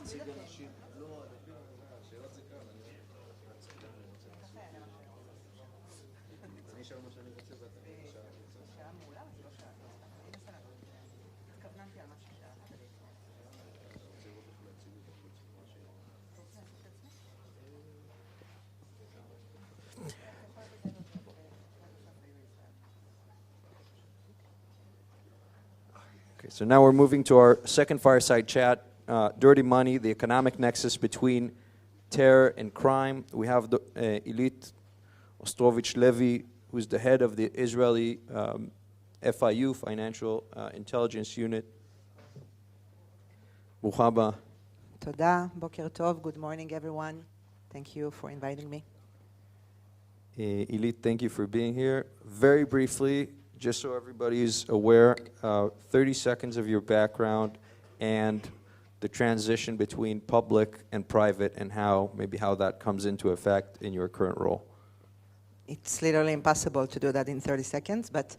להציג אנשים, לא, השאלות זה כאן, אני אשאל מה שאני רוצה ואתה שאלה. שאלה מעולה, זה לא שאלה. אני אנסה לענות. התכווננתי על מה ששאלה. אני רוצה לראות איך להציג את החוץ. אתה רוצה להציג את עצמי? Okay, so now we're moving to our second fireside chat, Dirty Money, the economic nexus between terror and crime. We have Ilit Ostrovitch-Levi, who's the head of the Israeli FIU, Financial Intelligence Unit. ברוכה הבאה. תודה, בוקר טוב, good morning everyone. Thank you for inviting me. Ilit, thank you for being here. Very briefly, just so everybody is aware, 30 seconds of your background and the transition between public and private and maybe how that comes into effect in your current role. It's literally impossible to do that in 30 seconds, but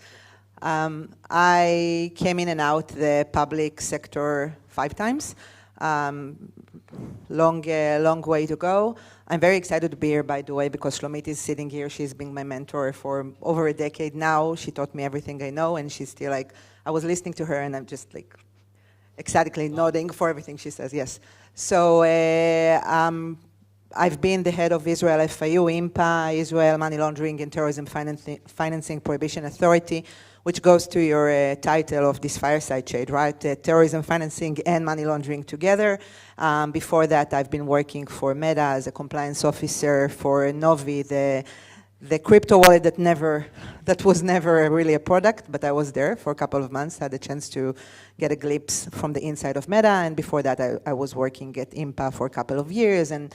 I came in and out the public sector 5 times. Long way to go. I'm very excited to be here, by the way, because Shlomit is sitting here. She's been my mentor for over a decade now. She taught me everything I know, and she's still like, I was listening to her, and I'm just like ecstatically nodding for everything she says, yes. So I've been the head of Israel FIU, IMPA, Israel Money Laundering and Terrorism Financing Prohibition Authority, which goes to your title of this fireside chat, right? Terrorism financing and money laundering together. Before that, I've been working for Meta as a compliance officer, for Novi, the crypto wallet that was never really a product, but I was there for a couple of months, had a chance to get a glimpse from the inside of Meta, and before that, I was working at IMPA for a couple of years, and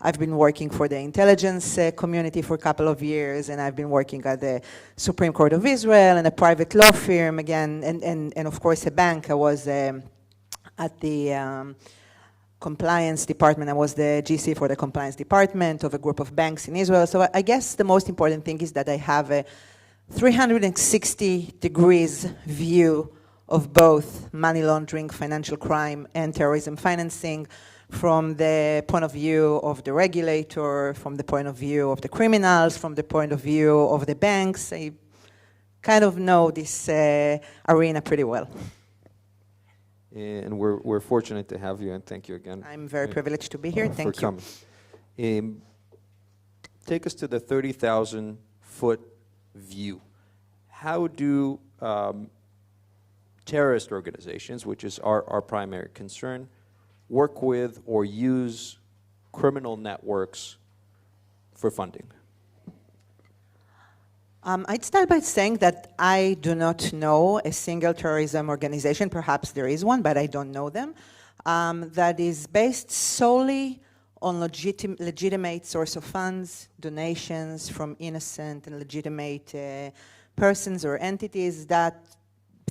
I've been working for the intelligence community for a couple of years, and I've been working at the Supreme Court of Israel and a private law firm again, and of course a bank. I was at the compliance department. I was the GC for the compliance department of a group of banks in Israel. So I guess the most important thing is that I have a 360 degrees view of both money laundering, financial crime, and terrorism financing, from the point of view of the regulator, from the point of view of the criminals, from the point of view of the banks. I kind of know this arena pretty well. And we're fortunate to have you, and thank you again. I'm very privileged to be here. Thank you. Coming. Take us to the 30,000-foot view. How do terrorist organizations, which is our primary concern, work with or use criminal networks for funding? I'd start by saying that I do not know a single terrorism organization, perhaps there is one, but I don't know them, that is based solely on legitimate source of funds, donations from innocent and legitimate persons or entities that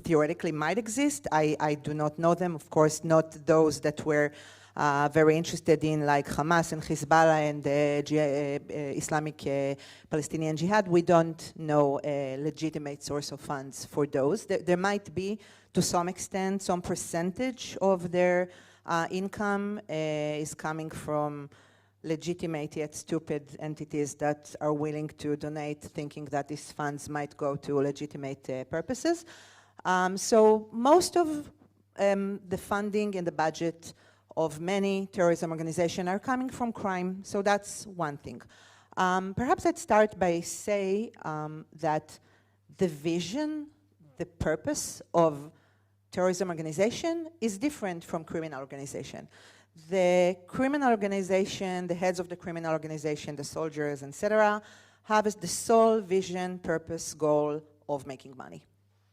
theoretically might exist. I do not know them, of course, not those that were very interested in like Hamas and Hezbollah and the Islamic Palestinian Jihad. We don't know a legitimate source of funds for those. There might be, to some extent, some percentage of their income is coming from legitimate yet stupid entities that are willing to donate, thinking that these funds might go to legitimate purposes. So most of the funding and the budget of many terrorism organizations are coming from crime. So that's one thing. Perhaps I'd start by saying that the vision, the purpose of terrorism organization is different from criminal organization. The criminal organization, the heads of the criminal organization, the soldiers, etc., have as the sole vision, purpose, goal of making money.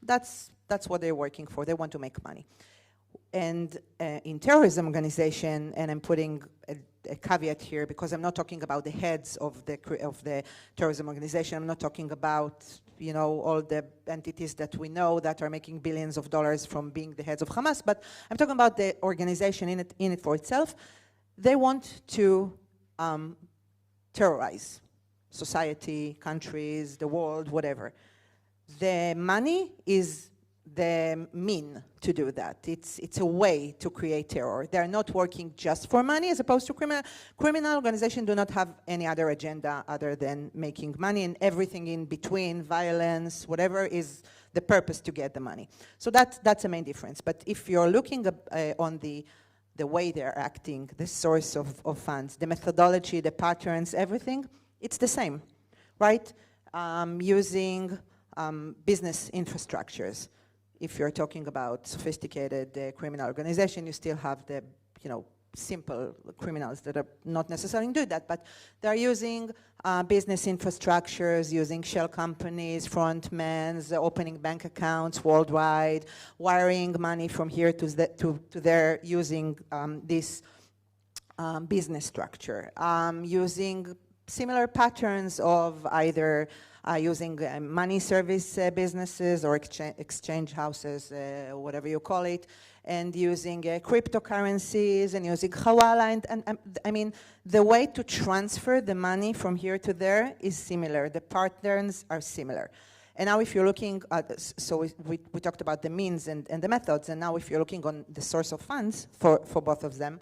That's what they're working for. They want to make money. And in terrorism organization, and I'm putting a caveat here because I'm not talking about the heads of the terrorism organization. I'm not talking about, you know, all the entities that we know that are making billions of dollars from being the heads of Hamas, but I'm talking about the organization in it for itself. They want to terrorize society, countries, the world, whatever. The money is the mean to do that. It's a way to create terror. They're not working just for money, as opposed to criminal organizations do not have any other agenda other than making money, and everything in between, violence, whatever, is the purpose to get the money. So that's the main difference. But if you're looking on the way they're acting, the source of funds, the methodology, the patterns, everything, it's the same, right? Using business infrastructures. If you're talking about sophisticated criminal organization, you still have the, simple criminals that are not necessarily doing that, but they're using business infrastructures, using shell companies, frontmen, opening bank accounts worldwide, wiring money from here to there, using this business structure, using similar patterns of either using money service businesses or exchange houses, whatever you call it, and using cryptocurrencies and using hawala. And I mean, the way to transfer the money from here to there is similar. The patterns are similar. And now if you're looking at, so we talked about the means and the methods, and now if you're looking on the source of funds for both of them,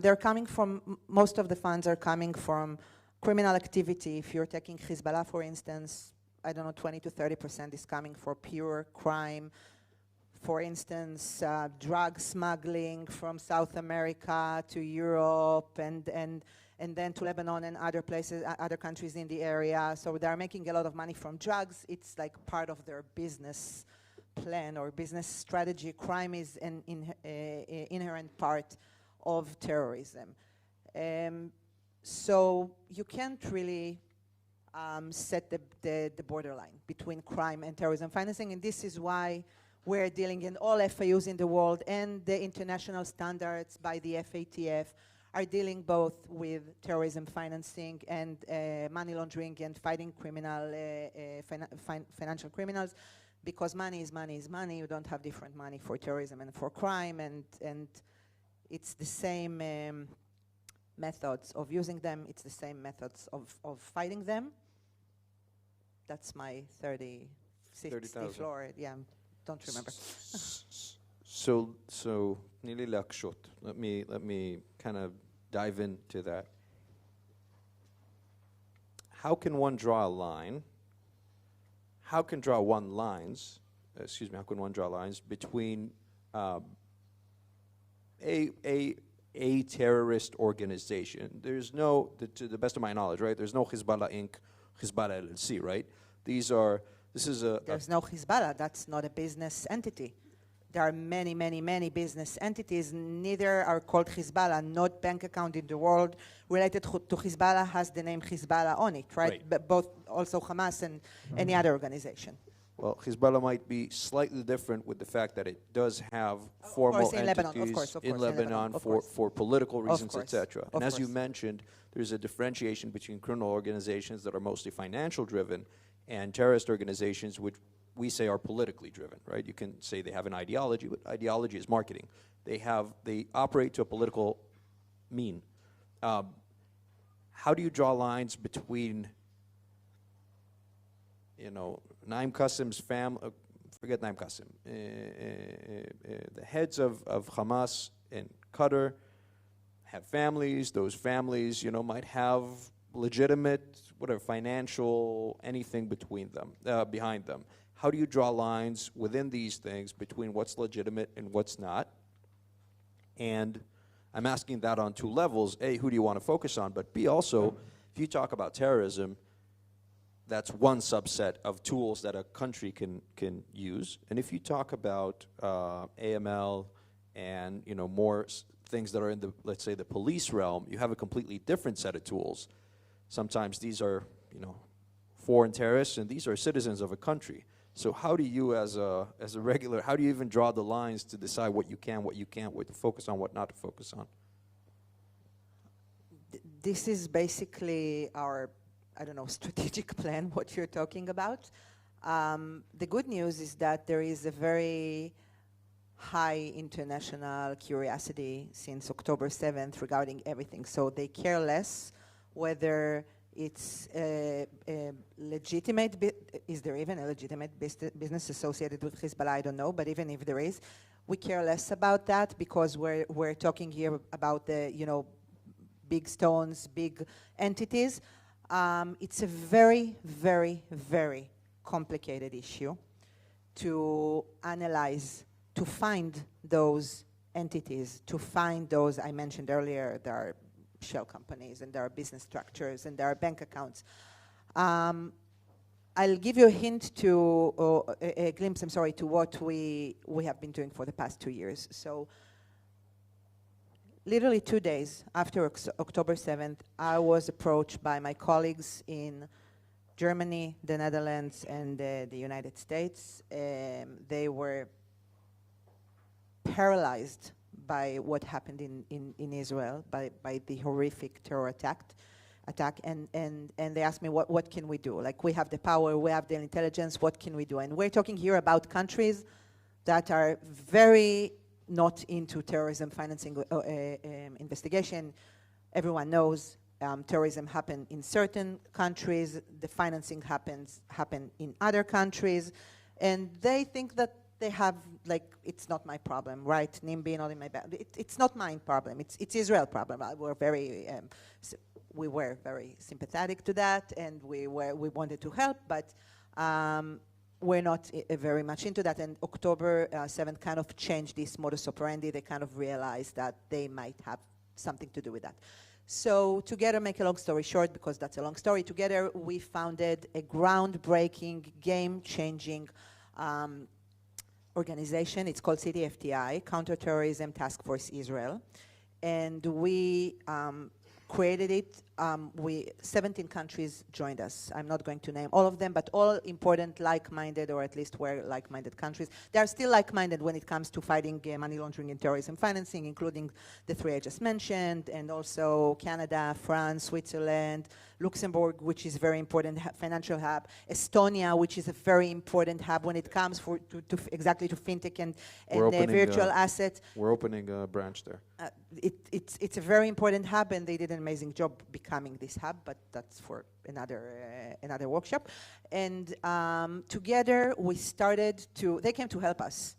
they're coming from, most of the funds are coming from criminal activity. If you're taking Hezbollah, for instance, I don't know, 20 to 30% is coming for pure crime. For instance, drug smuggling from South America to Europe and then to Lebanon and other places, other countries in the area. So they're making a lot of money from drugs. It's like part of their business plan or business strategy. Crime is an inherent part of terrorism. So you can't really set the borderline between crime and terrorism financing, and this is why we're dealing in all FIUs in the world, and the international standards by the FATF are dealing both with terrorism financing and money laundering and fighting financial criminals, because money is money is money. You don't have different money for terrorism and for crime, and it's the same methods of using them. It's the same methods of fighting them. That's my 60 floor. Yeah, don't remember. So Nili Lakshot, let me kind of dive into that. How can one draw a line? How can one draw lines between a terrorist organization? There's no, to the best of my knowledge, right? There's no Hezbollah Inc., Hezbollah LLC, right? There's no Hezbollah. That's not a business entity. There are many, many, many business entities. Neither are called Hezbollah. Not bank account in the world related to Hezbollah has the name Hezbollah on it, right? But both also Hamas and any other organization. Well, Hezbollah might be slightly different with the fact that it does have formal entities in Lebanon for political reasons, etc. And as you mentioned, there's a differentiation between criminal organizations that are mostly financial driven and terrorist organizations which we say are politically driven, right? You can say they have an ideology, but ideology is marketing. They operate to a political mean. How do you draw lines between, Naim Qasim's family, forget Naim Qasim, the heads of Hamas in Qatar have families. Those families, might have legitimate, financial, anything between them, behind them. How do you draw lines within these things between what's legitimate and what's not? And I'm asking that on two levels. A, who do you want to focus on? But B, also, if you talk about terrorism, that's one subset of tools that a country can use. And if you talk about AML and more things that are in the, let's say, the police realm, you have a completely different set of tools. Sometimes these are, foreign terrorists, and these are citizens of a country. So how do you, as a regular, how do you even draw the lines to decide what you can, what you can't, what to focus on, what not to focus on? This is basically our, strategic plan, what you're talking about. The good news is that there is a very high international curiosity since October 7th regarding everything. So they care less whether It's a legitimate, is there even a legitimate business associated with Hezbollah? I don't know, but even if there is, we care less about that because we're talking here about the, big stones, big entities. It's a very, very, very complicated issue to analyze, to find those entities, to find those I mentioned earlier. There are shell companies, and there are business structures, and there are bank accounts. I'll give you a hint to, a glimpse, to what we have been doing for the past 2 years. So, literally 2 days after October 7th, I was approached by my colleagues in Germany, the Netherlands, and the United States. They were paralyzed by what happened in Israel, by the horrific terror attack, and they asked me, what can we do? Like, we have the power, we have the intelligence, what can we do? And we're talking here about countries that are very not into terrorism financing investigation. Everyone knows terrorism happen in certain countries, the financing happen in other countries, and they think that they have, like, it's not my problem, right? NIMBY, not in my bag. It's not my problem. It's Israel problem. We were very sympathetic to that, and we wanted to help, but we're not very much into that. And October 7th kind of changed this modus operandi. They kind of realized that they might have something to do with that. So together, make a long story short, because that's a long story, together we founded a groundbreaking, game-changing organization. It's called CTFTI, Counter-Terrorism Task Force Israel. And we created it. 17 countries joined us. I'm not going to name all of them, but all important like-minded, or at least were like-minded countries. They are still like-minded when it comes to fighting money laundering and terrorism financing, including the 3 I just mentioned, and also Canada, France, Switzerland, Luxembourg, which is a very important financial hub, Estonia, which is a very important hub when it comes exactly to fintech and virtual assets. We're opening a branch there. It's a very important hub, and they did an amazing job becoming this hub, but that's for another workshop. And together we started they came to help us,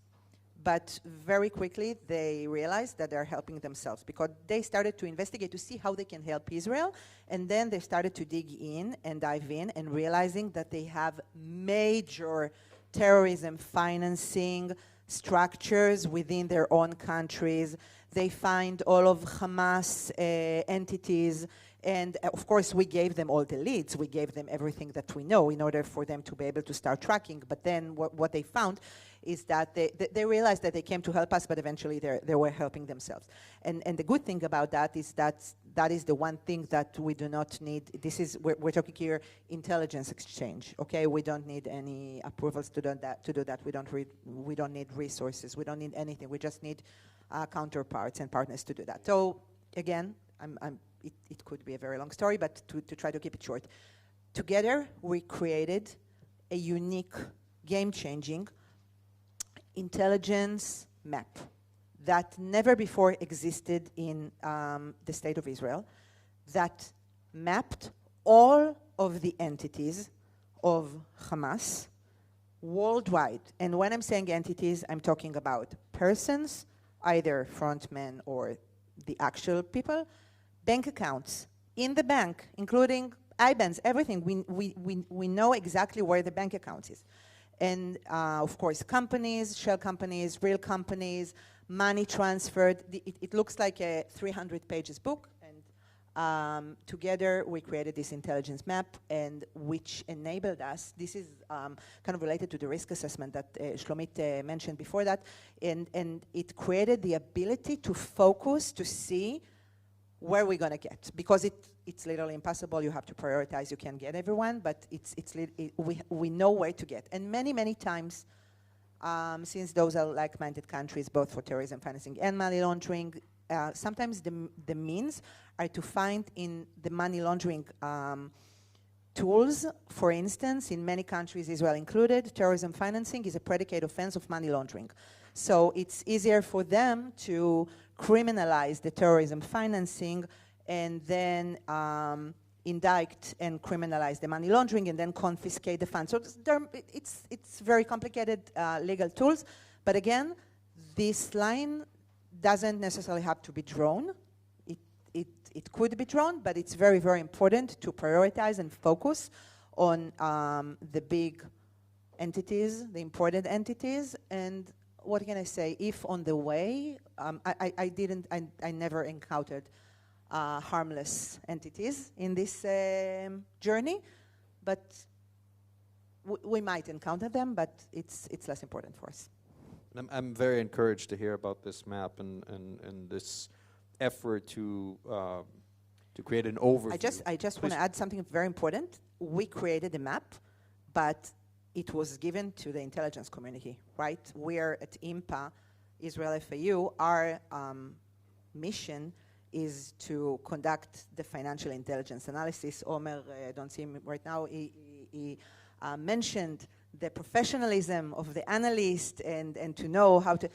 but very quickly they realized that they're helping themselves, because they started to investigate to see how they can help Israel, and then they started to dig in and dive in, and realizing that they have major terrorism financing structures within their own countries. They find all of Hamas entities, and of course we gave them all the leads. We gave them everything that we know in order for them to be able to start tracking. But then what they found is that they realized that they came to help us, but eventually they were helping themselves. And the good thing about that is that is the one thing that we do not need. We're talking here intelligence exchange. Okay, we don't need any approvals to do that. We don't need resources. We don't need anything. We just need counterparts and partners to do that. So again, it could be a very long story, but to try to keep it short, together we created a unique, game-changing intelligence map that never before existed in the state of Israel, that mapped all of the entities of Hamas worldwide. And when I'm saying entities, I'm talking about persons, either frontmen or the actual people, bank accounts in the bank, including IBANs, everything. We know exactly where the bank account is. And of course, companies, shell companies, real companies, money transferred. It looks like a 300 pages book. And together we created this intelligence map, and which enabled us, this is kind of related to the risk assessment that Shlomit mentioned before that, and it created the ability to focus, to see where we're going to get, because it's literally impossible. You have to prioritize. You can't get everyone, but we know where to get. And many times, since those are like-minded countries, both for terrorism financing and money laundering, sometimes the means are to find in the money laundering tools. For instance, in many countries, Israel included, terrorism financing is a predicate offense of money laundering. So it's easier for them to criminalize the terrorism financing and then indict and criminalize the money laundering and then confiscate the funds. So it's very complicated legal tools. But again, this line doesn't necessarily have to be drawn. It could be drawn, but it's very, very important to prioritize and focus on the big entities, the important entities. And what can I say? If on the way, I never encountered harmless entities in this journey, but we might encounter them, but it's less important for us. I'm very encouraged to hear about this map and this effort to create an overview. I just want to add something very important. We created a map, but it was given to the intelligence community, right? We're at IMPA, Israel FAU, our mission is to conduct the financial intelligence analysis. Omer, I don't see him right now, he mentioned the professionalism of the analyst and to know how to.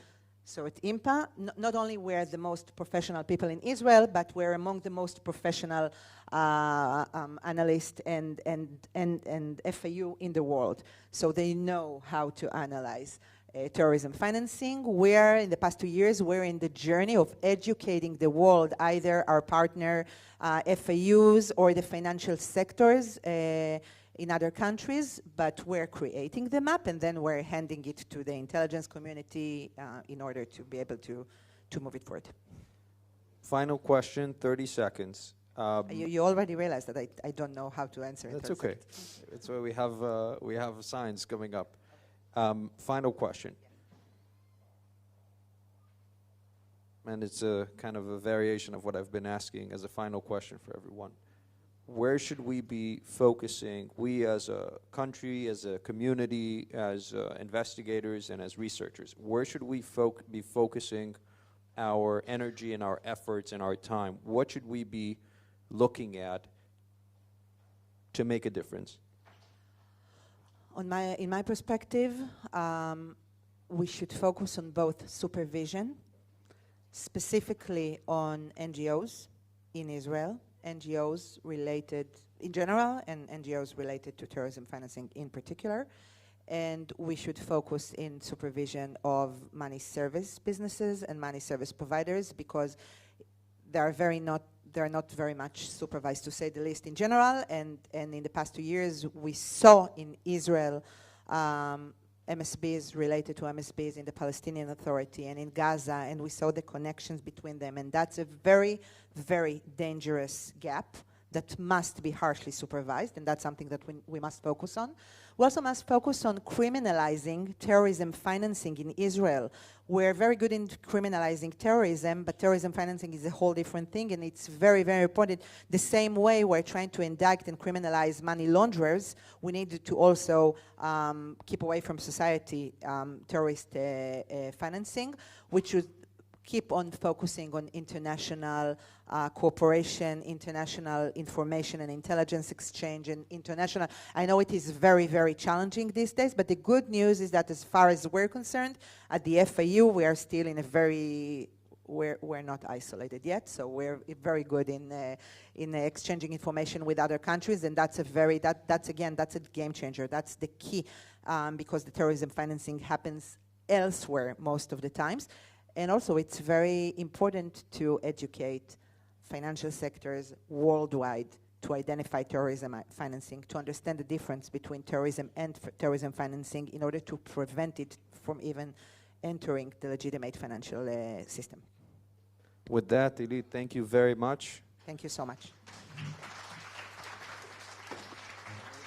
So at IMPA, not only we're the most professional people in Israel, but we're among the most professional analysts and FAU in the world. So they know how to analyze terrorism financing. We're, in the past 2 years, we're in the journey of educating the world, either our partner FAUs or the financial sectors in other countries, but we're creating the map and then we're handing it to the intelligence community in order to be able to move it forward. Final question, 30 seconds. You already realized that I don't know how to answer it. That's okay. That's why we have signs coming up. Final question. And it's a kind of a variation of what I've been asking as a final question for everyone. Where should we be focusing, we as a country, as a community, as investigators, and as researchers? Where should we be focusing our energy and our efforts and our time? What should we be looking at to make a difference? In my perspective, we should focus on both supervision, specifically on NGOs in Israel, NGOs related in general and NGOs related to terrorism financing in particular. And we should focus in supervision of money service businesses and money service providers because they're not very much supervised, to say the least, in general. And in the past 2 years, we saw in Israel MSBs related to MSBs in the Palestinian Authority and in Gaza, and we saw the connections between them. And that's a very, very dangerous gap that must be harshly supervised, and that's something that we must focus on. We also must focus on criminalizing terrorism financing in Israel. We're very good in criminalizing terrorism, but terrorism financing is a whole different thing, and it's very, very important. The same way we're trying to indict and criminalize money launderers, we need to also keep away from society terrorist financing, which should keep on focusing on international cooperation, international information and intelligence exchange, and international. I know it is very, very challenging these days, but the good news is that as far as we're concerned, at the FAU, we are still in a very, we're not isolated yet, so we're very good in exchanging information with other countries, and that's that's a game changer. That's the key, because the terrorism financing happens elsewhere most of the times. And also, it's very important to educate financial sectors worldwide to identify terrorism financing, to understand the difference between terrorism and terrorism financing in order to prevent it from even entering the legitimate financial system. With that, Ilit, thank you very much. Thank you so much.